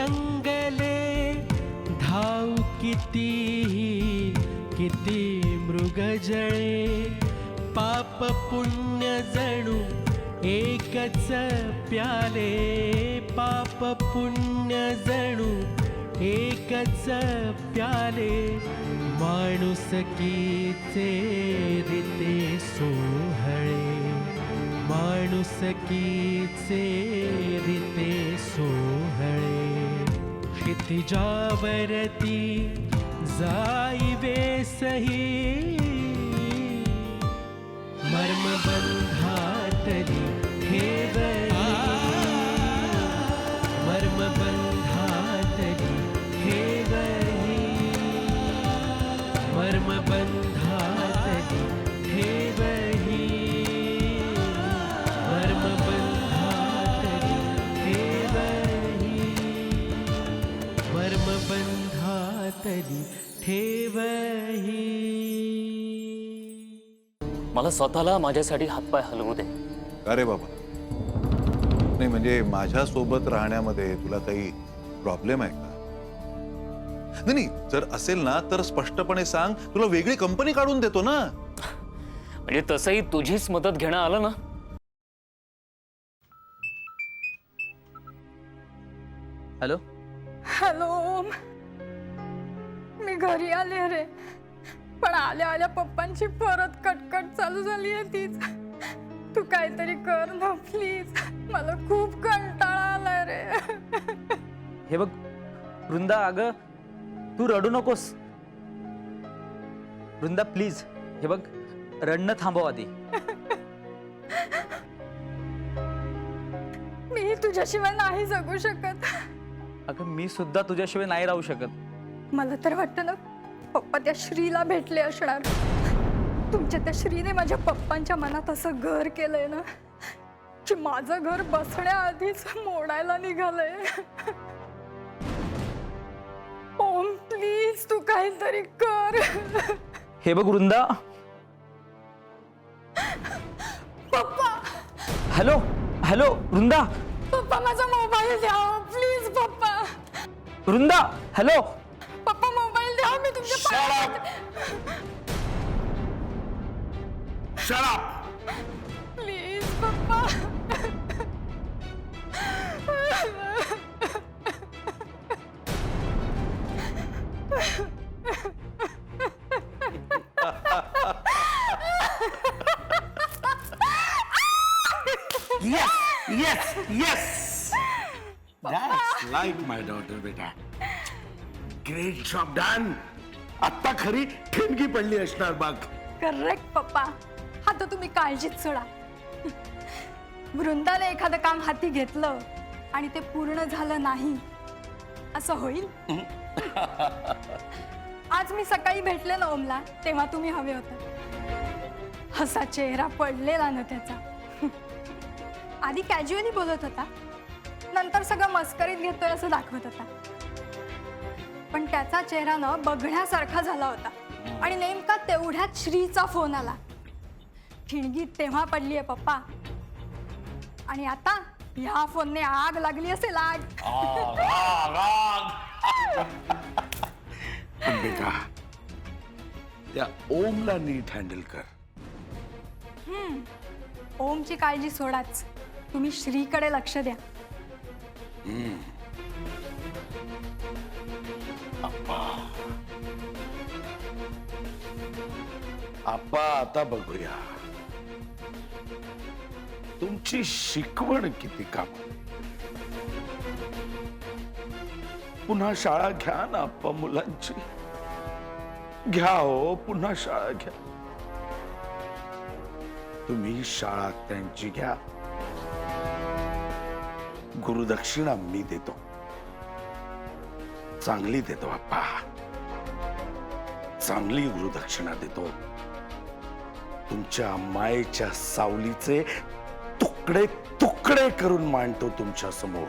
जंगले धाव किती मृगजळे पाप पुण्य जणू एकच प्याले पाप पुण्य जणू एकच प्याले माणुसकीचे रीते सोहळे माणुसकीचे रीते सोहळे क्षितिजावरती जाईवे सही मर्मबंधातली ठेवली मर्मबंधातली ठेवली मर्मबंधातली ठेवली मर्मबंधातली ठेवली मर्मबंधातली ठेवही. मला स्वतःला माझ्यासाठी हातपाय हलवू दे. अरे बाबा, नाही म्हणजे माझ्या सोबत राहण्यामध्ये तुला काही प्रॉब्लेम आहे का? नाही, जर असेल ना तर स्पष्टपणे सांग, तुला वेगळी कंपनी काढून देतो ना. म्हणजे तसंही तुझीच मदत घेणं आलं ना. हॅलो हॅलो, मी घरी आले रे, पण आल्या आल्या पप्पांची परत कटकट चालू झाली आहे तीच. तू काहीतरी कर ना प्लीज, मला खूप कंटाळा आलाय रे. हे बघ वृंदा, अगं तू रडू नकोस. वृंदा प्लीज, हे बघ रडणं थांबव आधी. मी तुझ्याशिवाय नाही जगू शकत. अगं मी सुद्धा तुझ्याशिवाय नाही राहू शकत. मला तर वाटतं ना पप्पा त्या श्रीला भेटले असणार. तुमच्या त्या श्रीने माझ्या पप्पांच्या मनात असं घर केलंय ना की माझं घर बसण्याआधीच मोडायला निघालंय. ओम प्लीज तू काहीतरी कर. हे बघ वृंदा. पप्पा, हॅलो हॅलो वृंदा. पप्पा माझा मोबाईल द्या प्लीज. पप्पा वृंदा हॅलो. पप्पा मोबाईल द्या, मी तुमच्या पायात. Shut up! प्लीज पप्पा. Yes, yes, yes. That's like my daughter, beta. Great job done. आता खरी ठिणगी पडली असणार बघ. करेक्ट पप्पा, हा तर तुम्ही काळजीत सोडा. वृंदाने एखादं काम हाती घेतलं आणि ते पूर्ण झालं नाही असं होईल. आज मी सकाळी भेटले ना ओमला, तेव्हा तुम्ही हवे होते. असा चेहरा पडलेला ना त्याचा. आधी कॅज्युअली बोलत होता, नंतर सगळं मस्करीत घेतोय असं दाखवत होता. पण त्याचा चेहरा न बघण्यासारखा झाला होता. आणि नेमका तेवढ्यात श्रीचा फोन आला. ठिणगी तेव्हा पडलीये पप्पा. आणि आता ह्या फोनने आग लागली असेल, आग. पण बेटा, त्या ओमला नीट हँडल कर. ओमची काळजी सोडाच, तुम्ही श्रीकडे लक्ष द्या. आप्पा आता बघूया तुमची शिकवण किती काम. पुन्हा शाळा घ्या ना आप्पा मुलांची. घ्या हो, पुन्हा शाळा घ्या. तुम्ही शाळा त्यांची घ्या. गुरुदक्षिणा मी देतो, चांगली देतो आप्पा, चांगली गुरुदक्षिणा देतो. तुमच्या मायेच्या सावलीचे तुकडे तुकडे करून मांडतो तुमच्या समोर.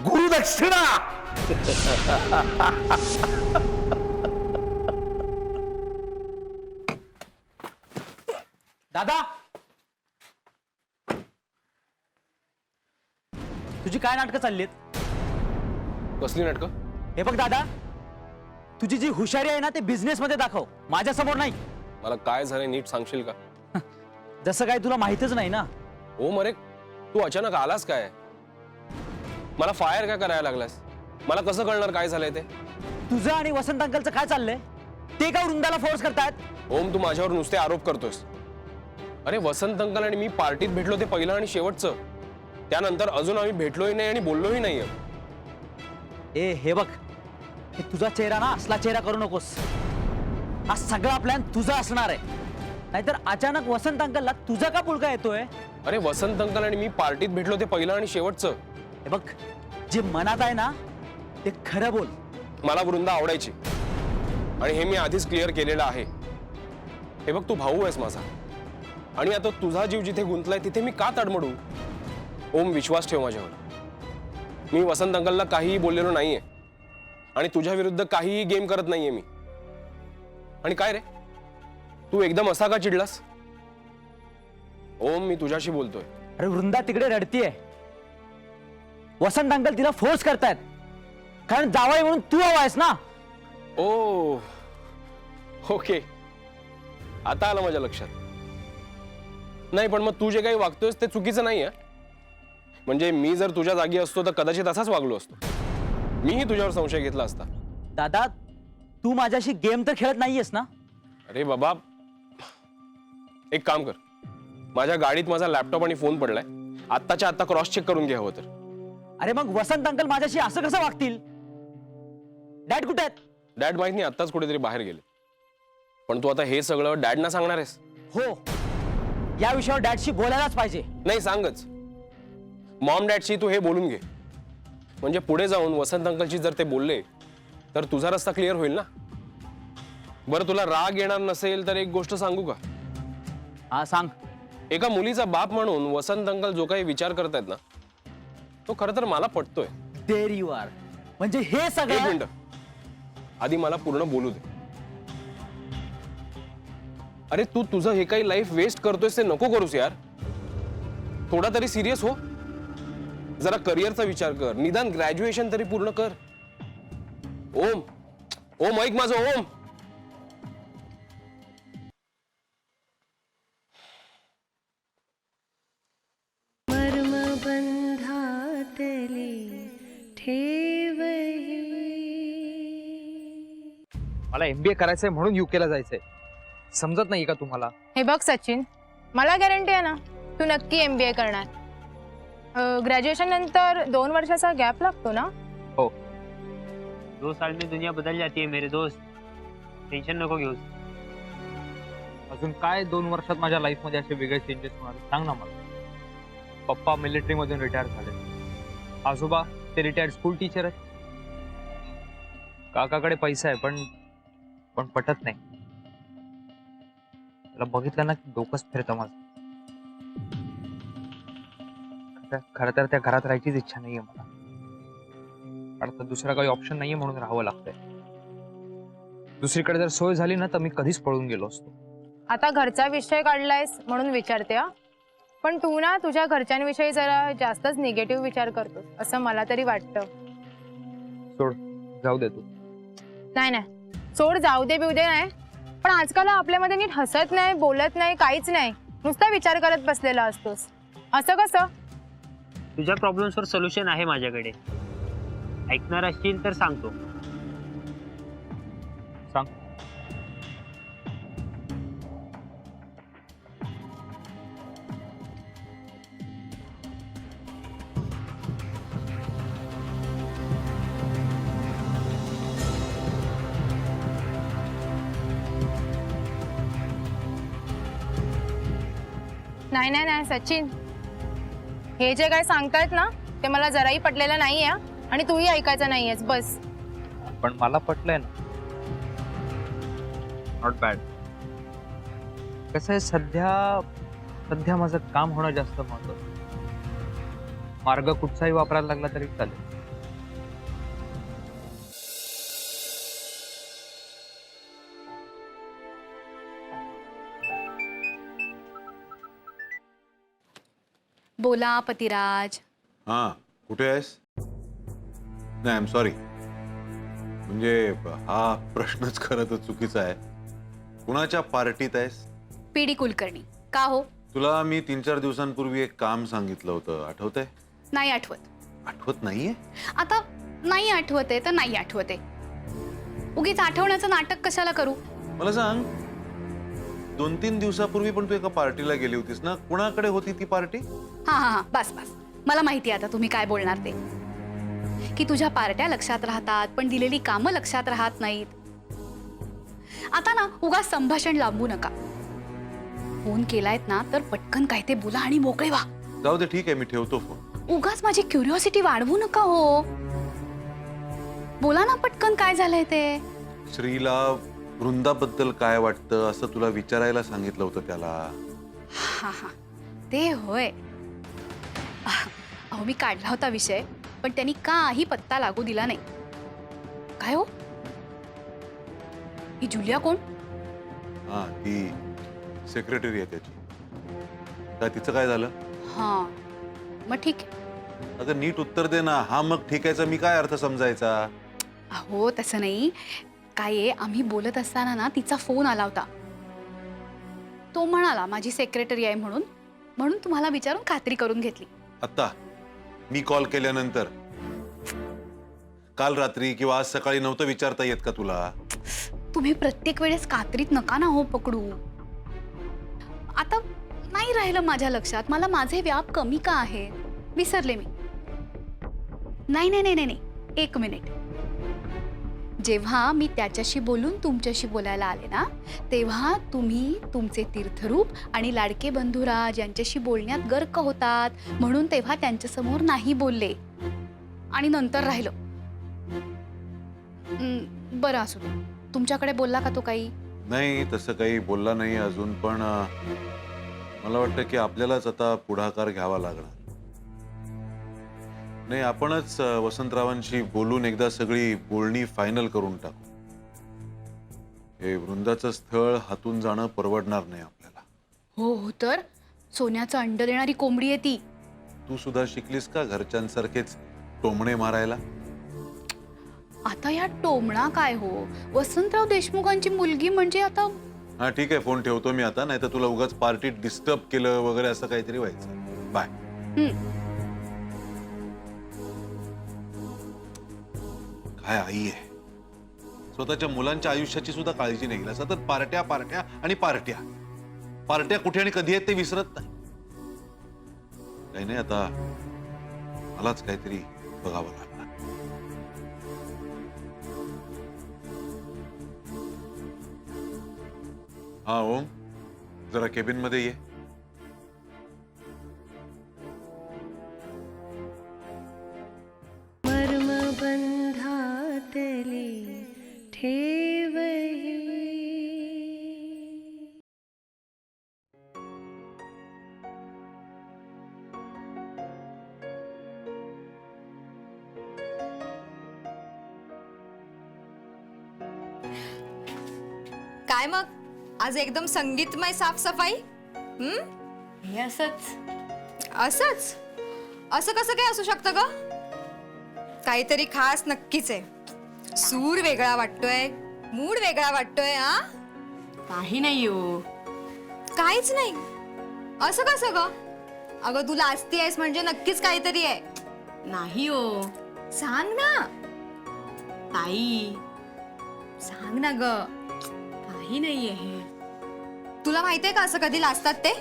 गुरुदक्षिणा. दादा, तुझी काय नाटकं चाललीत? कसली नाटकं? हे बघ दादा, तुझी जी हुशारी आहे ना ते बिझनेस मध्ये दाखव, माझ्या समोर नाही. मला काय झालंय नीट सांगशील का? जसं काय तुला माहितच नाही ना. ओ मरे, तू अचानक आलास काय? मला फायर काय करायला लागलास? मला कसं कळणार काय झालंय ते? तुझं आणि वसंत अंकलचं काय चाललंय? ते का वृंदाला फोर्स करतायत? ओम, तू माझ्यावर नुसते आरोप करतोस. अरे वसंत अंकल आणि मी पार्टीत भेटलो ते पहिलं आणि शेवटचं. त्यानंतर अजून आम्ही भेटलोही नाही आणि बोललोही नाहीये. ए हे बघ, हे तुझा चेहरा ना असला चेहरा करू नकोस. हा सगळा प्लॅन तुझा असणार आहे, नाहीतर अचानक वसंत अंकलला तुझा का पुळका येतोय? अरे वसंत अंकल आणि मी पार्टीत भेटलो ते पहिलं आणि शेवटचं. हे बघ, जे मनात आहे ना ते खरं बोल. मला वृंदा आवडायची आणि हे मी आधीच क्लिअर केलेलं आहे. हे बघ, तू भाऊ आहेस माझा आणि आता तुझा जीव जिथे गुंतलाय तिथे मी का तडमडू? ओम, विश्वास ठेव माझ्यावर. मी वसंत अंकलला काहीही बोललेलो नाहीये आणि तुझ्या विरुद्ध काहीही गेम करत नाहीये मी. आणि काय रे, तू एकदम असा का चिडलास? ओम, मी तुझ्याशी बोलतोय. अरे वृंदा तिकडे रडतीये. वसंत अंकल तिला फोर्स करतायत, कारण जावाई म्हणून तू हवायस ना. ओ ओके, आता आलं माझ्या लक्षात. नाही पण मग तू जे काही वागतोयस ते चुकीचं नाही आहे. म्हणजे मी जर तुझ्या जागी असतो तर कदाचित असाच वागलो असतो. मीही तुझ्यावर संशय घेतला असता. दादा, तू माझ्याशी गेम तर खेळत नाहीयेस ना? अरे बाबा, एक काम कर, माझ्या गाडीत माझा लॅपटॉप आणि फोन पडलाय, आत्ताच्या आत्ता क्रॉस चेक करून घ्या हवं तर. अरे मग वसंत अंकल माझ्याशी असं कसं वागतील? डॅड कुठे आहेत? डॅड माहित नाही, आत्ताच कुठेतरी बाहेर गेले. पण तू आता हे सगळं डॅडना सांगणार आहेस? हो, या विषयावर डॅडशी बोलायलाच पाहिजे. नाही, सांगच. मॉम डॅडशी तू हे बोलून घे, म्हणजे पुढे जाऊन वसंत अंकलची जर ते बोलले तर तुझा रस्ता क्लिअर होईल ना. बरं, तुला राग येणार नसेल तर एक गोष्ट सांगू का? हा सांग. एका मुलीचा बाप म्हणून वसंत अंकल जो काही विचार करतायत ना, तो खरं तर मला पटतोय. There you R. म्हणजे हे एक सगळं. मिनिट, आधी मला पूर्ण बोलू दे. अरे तू तुझं हे काही लाईफ वेस्ट करतोयस ते नको करूस यार. थोडा तरी सिरियस हो. जरा करिअरचा विचार कर, निदान ग्रॅज्युएशन तरी पूर्ण कर. ओम, ओम ऐक माझं. ओम, मर्मबंधातले ठेवही. मला MBA करायचंय म्हणून युकेला जायचंय. समजत नाही का तुम्हाला? हे बघ सचिन, मला गॅरंटी आहे ना तू नक्की MBA करणार. ग्रॅज्युएशन नंतर 2 वर्षाचा गॅप लागतो ना? हो. 2 साल में दुनिया बदल जाती है मेरे दोस्त, टेंशन नको घेऊस. अजून काय 2 वर्षात माझ्या लाईफ मध्ये असे वेगळे चेंजेस होणार सांग ना मला. पप्पा मिलिटरी मधून रिटायर झाले, आजोबा ते रिटायर्ड स्कूल टीचर आहेत, काकाकडे पैसा आहे पण पटत नाही. त्याला बघितलं ना की डोकंच फिरतं माझं. खरं तर त्या घरात राहायचीच इच्छा नाहीये मला, पण आता दुसरा काही ऑप्शन नाहीये म्हणून राहावं लागतंय. दुसरीकडे जर सोय झाली ना तर मी कधीच पळून गेलो असतो. आता घरचा विषय काढलायस म्हणून विचारते हा. पण तू ना तुझ्या घरच्यांविषयी जरा जास्तच निगेटिव्ह विचार करतो असं मला तरी वाटतं. सोड, जाऊ दे तू. नाही नाही, सोड जाऊ दे बिऊ दे नाही, पण आजकाल आपल्यामध्ये नीट हसत नाही, बोलत नाही, काहीच नाही, नुसता विचार करत बसलेला असतोस. असं कसं? तुझ्या प्रॉब्लेम्सवर सोल्युशन आहे माझ्याकडे. ऐकणार असशील तर सांगतो. सांग. नाही नाही नाही सचिन, हे जे काय सांगतायत ना ते मला जराही पटलेलं नाहीये आणि तूही ऐकायचं नाहीयेस बस. पण मला पटलंय ना. Not bad. कसं आहे, सध्या माझं काम होणं जास्त महत्वाचं. मार्ग कुठचाही वापरायला लागला तरी चालेल. बोला पतिराज. हा, कुठे आहेस? नाही आय एम सॉरी, म्हणजे हा प्रश्नच खरं तर चुकीचा आहे. कुणाच्या पार्टीत आहेस? पीडी कुलकर्णी. का हो? तुला मी 3-4 दिवसांपूर्वी एक काम सांगितलं होतं, आठवतंय? नाही आठवत. आठवत नाहीये? आता नाही आठवते तर नाही आठवते. उगीच आठवण्याचं नाटक कशाला करू? मला सांग, 2-3 दिवसापूर्वी पण तू एका पार्टीला गेली होतीस ना, कुणाकडे होती ती पार्टी? हा हा हा, बस बस, मला माहिती आहे आता तुम्ही काय बोलणार ते. की तुझ्या पार्ट्या लक्षात राहतात पण दिलेली कामं लक्षात राहत नाहीत. आता ना उगाच संभाषण लांबू नका. फोन केलायत ना तर पटकन काय ते बोला आणि मोकळे व्हा. जाऊ दे, ठीक आहे, मी ठेवतो फोन. उगाच माझी क्युरिओसिटी वाढवू नका हो. बोला ना पटकन, काय झालंय ते. श्रीला वृंदाबद्दल काय वाटतं असं तुला विचारायला सांगितलं होतं त्याला. हा हा, ते होय. अहो मी काढला होता विषय, पण त्यांनी काही पत्ता लागू दिला नाही. काय हो, ही जुलिया कोण? हा, ती सेक्रेटरी आहे त्याची. काय तिचं काय झालं? हा मग ठीक आहे. अगं नीट उत्तर दे ना. हा मग ठीक आहेचा मी काय अर्थ समजायचा? अहो तसं नाही, काय आहे, आम्ही बोलत असताना ना तिचा फोन आला होता. तो म्हणाला माझी सेक्रेटरी आहे म्हणून, म्हणून तुम्हाला विचारून खात्री करून घेतली. आता मी कॉल केल्यानंतर? काल रात्री किंवा आज सकाळी नव्हतं विचारता येत का तुला? तुम्ही प्रत्येक वेळेस कात्रीत नका ना हो पकडू. आता नाही राहिलं माझ्या लक्षात, मला माझे व्याप कमी का आहे विसरले मी. नाही नाही नाही नाही, एक मिनिट. जेव्हा मी त्याच्याशी बोलून तुमच्याशी बोलायला आले ना, तेव्हा तुम्ही तुमचे तीर्थरूप आणि लाडके बंधुराज यांच्याशी बोलण्यात गर्क होतात म्हणून तेव्हा त्यांच्यासमोर नाही बोलले आणि नंतर राहिलं. बरं असू दे. तुमच्याकडे बोलला का तो काही? नाही, तसं काही बोलला नाही अजून, पण मला वाटतं की आपल्यालाच आता पुढाकार घ्यावा लागणार. नाही, आपणच वसंतरावांशी बोलून एकदा सगळी बोलणी फायनल करून टाकू. हे वृंदाचं स्थळ हातून जाणं परवडणार नाही आपल्याला. हो हो, तर सोन्याचं अंड देणारी कोंबडी आहे ती. तू सुद्धा शिकलीस का घरच्यांसारखेच टोमणे मारायला? आता या टोमणा काय हो, वसंतराव देशमुखांची मुलगी म्हणजे आता. हा ठीक आहे, फोन ठेवतो मी आता, नाही तर तुला उगाच पार्टीत डिस्टर्ब केलं वगैरे असं काहीतरी व्हायचं. बाय. काय आई आहे, स्वतःच्या मुलांच्या आयुष्याची सुद्धा काळजी नाही. असं तर पार्ट्या पार्ट्या आणि पार्ट्या. पार्ट्या कुठे आणि कधी आहेत ते विसरत नाही. काही नाही, आता मलाच काहीतरी बघावं लागणार. हा ओम, जरा केबिन मध्ये ये. मर्मबंधातली ठेवही. काय मग आज एकदम संगीतमय साफसफाई? हे असंच. असंच? असं कसं काय असू शकतं ग? काहीतरी खास नक्कीच आहे. सूर वेगळा वाटतोय, मूड वेगळा वाटतोय. हा, काही नाही हो. काहीच नाही. असं कसं ग? अगं तू लाजती आहेस म्हणजे नक्कीच काहीतरी आहे. नाही हो सांग ना, ताई, सांग ना ग. काही नाहीये हे. तुला माहितीये का असं कधी लाजतात ते?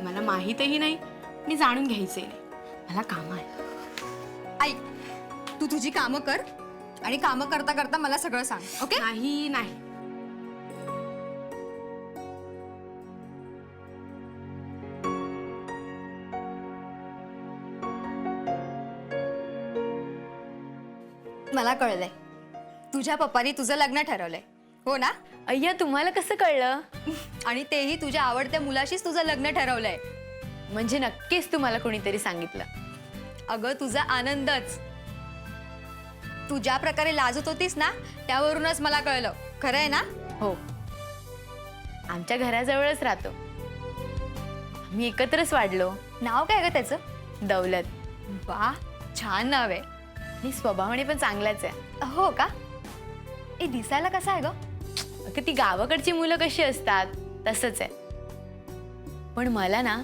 मला माहीतही नाही, मी जाणून घ्यायचंय नाही. मला काम आहे. ऐक, तू तुझी कामं कर आणि कामं करता करता मला सगळं सांग, ओके? नाही नाही. मला कळलंय, तुझ्या पप्पानी तुझं लग्न ठरवलंय, हो ना? अय्या, तुम्हाला कसं कळलं? आणि तेही तुझ्या आवडत्या मुलाशीच तुझं लग्न ठरवलंय. म्हणजे नक्कीच तुम्हाला कोणीतरी सांगितलं. अगं तुझा आनंदच. तू ज्या प्रकारे लाजत होतीस ना, त्यावरूनच मला कळलं. खरं आहे ना? हो, आमच्या घराजवळच राहतो. आम्ही एकत्रच वाढलो. नाव काय ग त्याचं? दौलत. वा, छान नाव आहे. आणि स्वभावाने पण चांगलाच आहे. हो का? ए दिसायला कसा आहे ग? अगं ती गावाकडची मुलं कशी असतात तसंच आहे. पण मला ना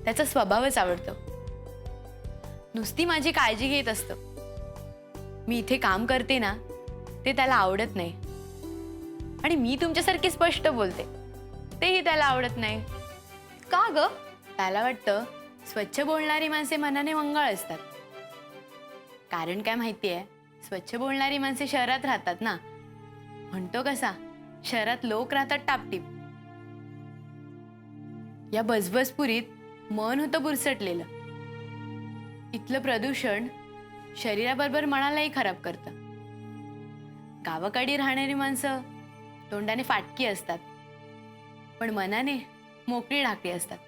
त्याचा स्वभावच आवडतो. नुसती माझी काळजी घेत असतं. मी इथे काम करते ना ते त्याला आवडत नाही. आणि मी तुमच्यासारखी स्पष्ट बोलते तेही त्याला आवडत नाही. का ग? त्याला वाटतं स्वच्छ बोलणारी माणसे मनाने मंगळ असतात. कारण काय माहितीये, स्वच्छ बोलणारी माणसे शहरात राहतात ना. म्हणतो कसा, शहरात लोक राहतात टापटीप. या बसबसपुरीत मन होतं बुरसटलेलं. इथलं प्रदूषण शरीराबरोबर मनालाही खराब करतं. गावाकडे राहणारी माणसं तोंडाने फाटकी असतात पण मनाने मोकळी ढाकळी असतात.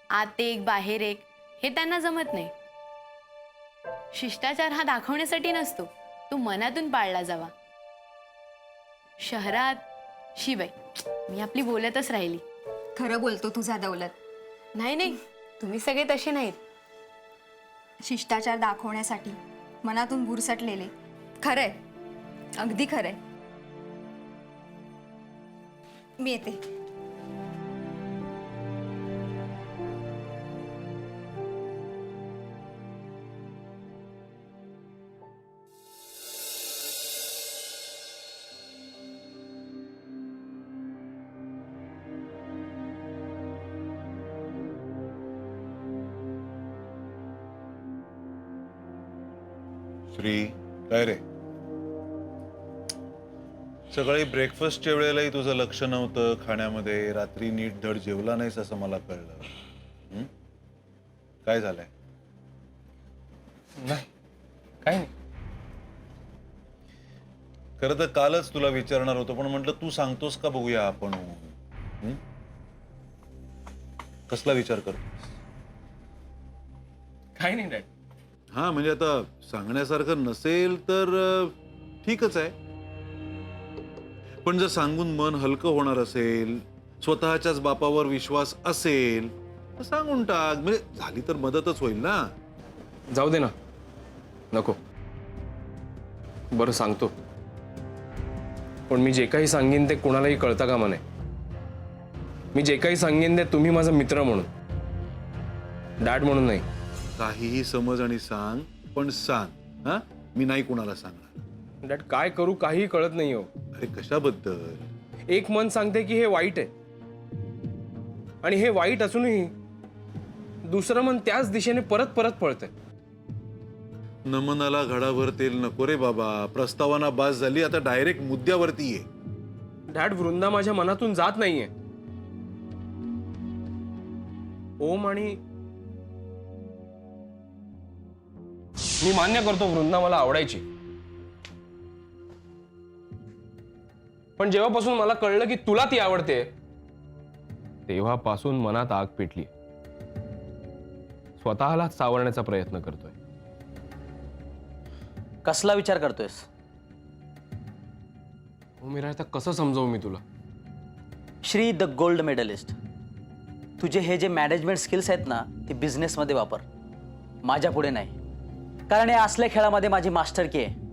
आत एक बाहेर एक हे त्यांना जमत नाही. शिष्टाचार हा दाखवण्यासाठी नसतो, तो मनातून पाळला जावा. शहरात शिवाय मी आपली बोलतच राहिली. खरं बोलतो तुझा दौलत. नाही नाही, तुम्ही सगळे तसे नाहीत. शिष्टाचार दाखवण्यासाठी मनातून बुरसटलेले. खरंय, अगदी खरंय. मी येते. श्री, काय रे? सकाळी ब्रेकफास्टच्या वेळेलाही तुझं लक्ष नव्हतं खाण्यामध्ये. रात्री नीट धड जेवला नाहीस असं मला कळलं. काय झालंय? नाही, काही नाही. खरं तर कालच तुला विचारणार होतो, पण म्हटलं तू सांगतोस का बघूया आपण. कसला विचार करतोस? काही नाही डॅड. हा, म्हणजे आता सांगण्यासारखं नसेल तर ठीकच आहे. पण जर सांगून मन हलकं होणार असेल, स्वतःच्याच बापावर विश्वास असेल तर सांगून टाक. म्हणजे झाली तर मदतच होईल ना. जाऊ दे ना, नको. बरं सांगतो, पण मी जे काही सांगेन ते कोणालाही कळता कामा नये. मी जे काही सांगेन ते तुम्ही माझा मित्र म्हणून, डॅड म्हणून नाही. काहीही समज आणि सांग, पण सांग. हा, मी नाही कुणाला सांगणार. डॅड काय करू काहीही कळत नाही हो. अरे कशाबद्दल? एक मन सांगते की हे वाईट आहे, आणि हे वाईट असूनही दुसरं मन त्याच दिशेने परत परत पळतंय. नमनाला घडाभर तेल नको रे बाबा. प्रस्तावना बास झाली, आता डायरेक्ट मुद्द्यावरती ये. डॅड, वृंदा माझ्या मनातून जात नाहीये. ओम आणि मी मान्य करतो वृंदा मला आवडायची, पण जेव्हापासून मला कळलं की तुला ती आवडते तेव्हापासून मनात आग पेटली. स्वतःलाच सावरण्याचा प्रयत्न करतोय. कसला विचार करतोयस? हो मीरा, आता कसं समजावू मी तुला? श्री द गोल्ड मेडलिस्ट, तुझे हे जे मॅनेजमेंट स्किल्स आहेत ना ते बिझनेसमध्ये वापर, माझ्या पुढे नाही. कारण या असल्या खेळामध्ये माझी मास्टरकी आहे.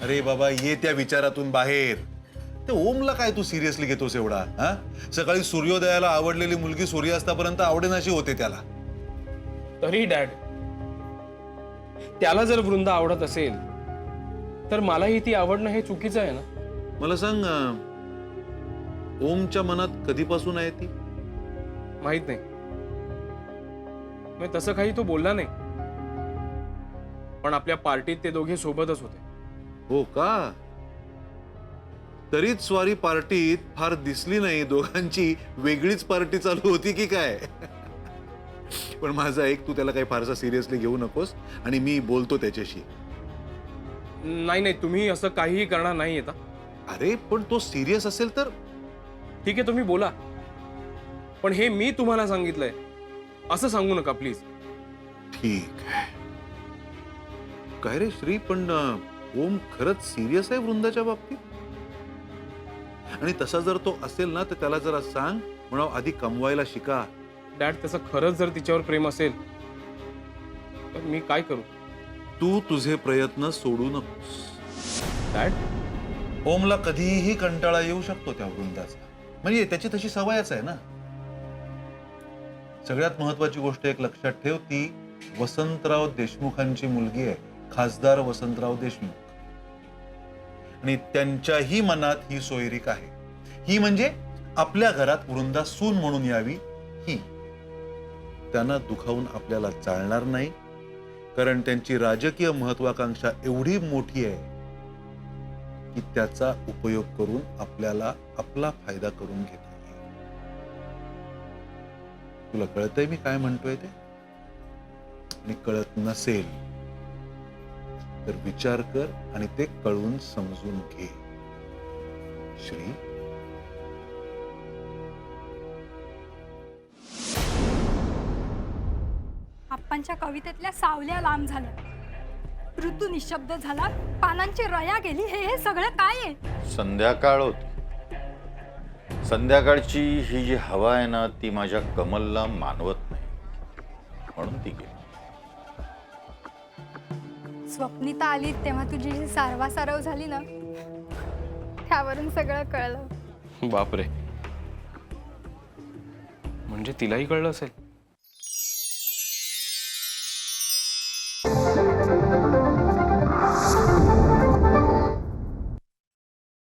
अरे बाबा, ये त्या विचारातून बाहेर. ते ओमला काय तू सिरियसली घेतोस एवढा? हा, सकाळी सूर्योदयाला आवडलेली मुलगी सूर्यास्तापर्यंत आवडेनाशी होते त्याला. तरी डॅड, त्याला जर वृंदा आवडत असेल तर मलाही ती आवडणं हे चुकीचं आहे ना. मला सांग, ओमच्या मनात कधीपासून आहे ती? माहित नाही, मग तसं काही तो बोलला नाही. पण आपल्या पार्टीत ते दोघे सोबतच होते. हो का? तरीच स्वारी पार्टीत फार दिसली नाही. दोघांची वेगळीच पार्टी चालू होती की काय? पण माझं ऐक, तू त्याला काही फारसा सिरियसली घेऊ नकोस, आणि मी बोलतो त्याच्याशी. नाही नाही, तुम्ही असं काहीही करणार नाही येता. अरे पण तो सिरियस असेल तर ठीक आहे, तुम्ही बोला, पण हे मी तुम्हाला सांगितलंय असं सांगू नका प्लीज. ठीक आहे. काय रे श्री, पण ओम खरंच सिरियस आहे वृंदाच्या बाबतीत? आणि तसा जर तो असेल ना तर त्याला जरा सांग, म्हणा आधी कमवायला शिका. डॅड, त्याचं खरंच जर तिच्यावर प्रेम असेल तर मी काय करू? तू तुझे प्रयत्न सोडू नकोस. डॅड, ओमला कधीही कंटाळा येऊ शकतो त्या वृंदाचा, म्हणजे त्याची तशी सवयच आहे ना. सगळ्यात महत्वाची गोष्ट एक लक्षात ठेव, ती वसंतराव देशमुखांची मुलगी आहे, खासदार वसंतराव देशमुख. आणि त्यांच्याही मनात ही सोयरीक आहे. ही म्हणजे आपल्या घरात वृंदा सून म्हणून यावी ही. त्यांना दुखावून आपल्याला चालणार नाही, कारण त्यांची राजकीय महत्वाकांक्षा एवढी मोठी आहे की त्याचा उपयोग करून आपल्याला आपला फायदा करून घेता येईल. तुला कळतंय मी काय म्हणतोय ते? आणि कळत नसेल तर विचार कर आणि ते कळून समजून घे. श्री, आप्पांच्या कवितेतल्या सावल्या लांब झाल्या, ऋतू निशब्द झाला, पानांची रया गेली. हे सगळं काय आहे? संध्याकाळ होती. संध्याकाळची ही जी हवा आहे ना ती माझ्या कमलला मानवत नाही, म्हणून ती गेली. स्वप्निता आली तेव्हा तुझी जी सारवासारव झाली ना, त्यावरून सगळं कळलं. बापरे, म्हणजे तिलाही कळलं असेल.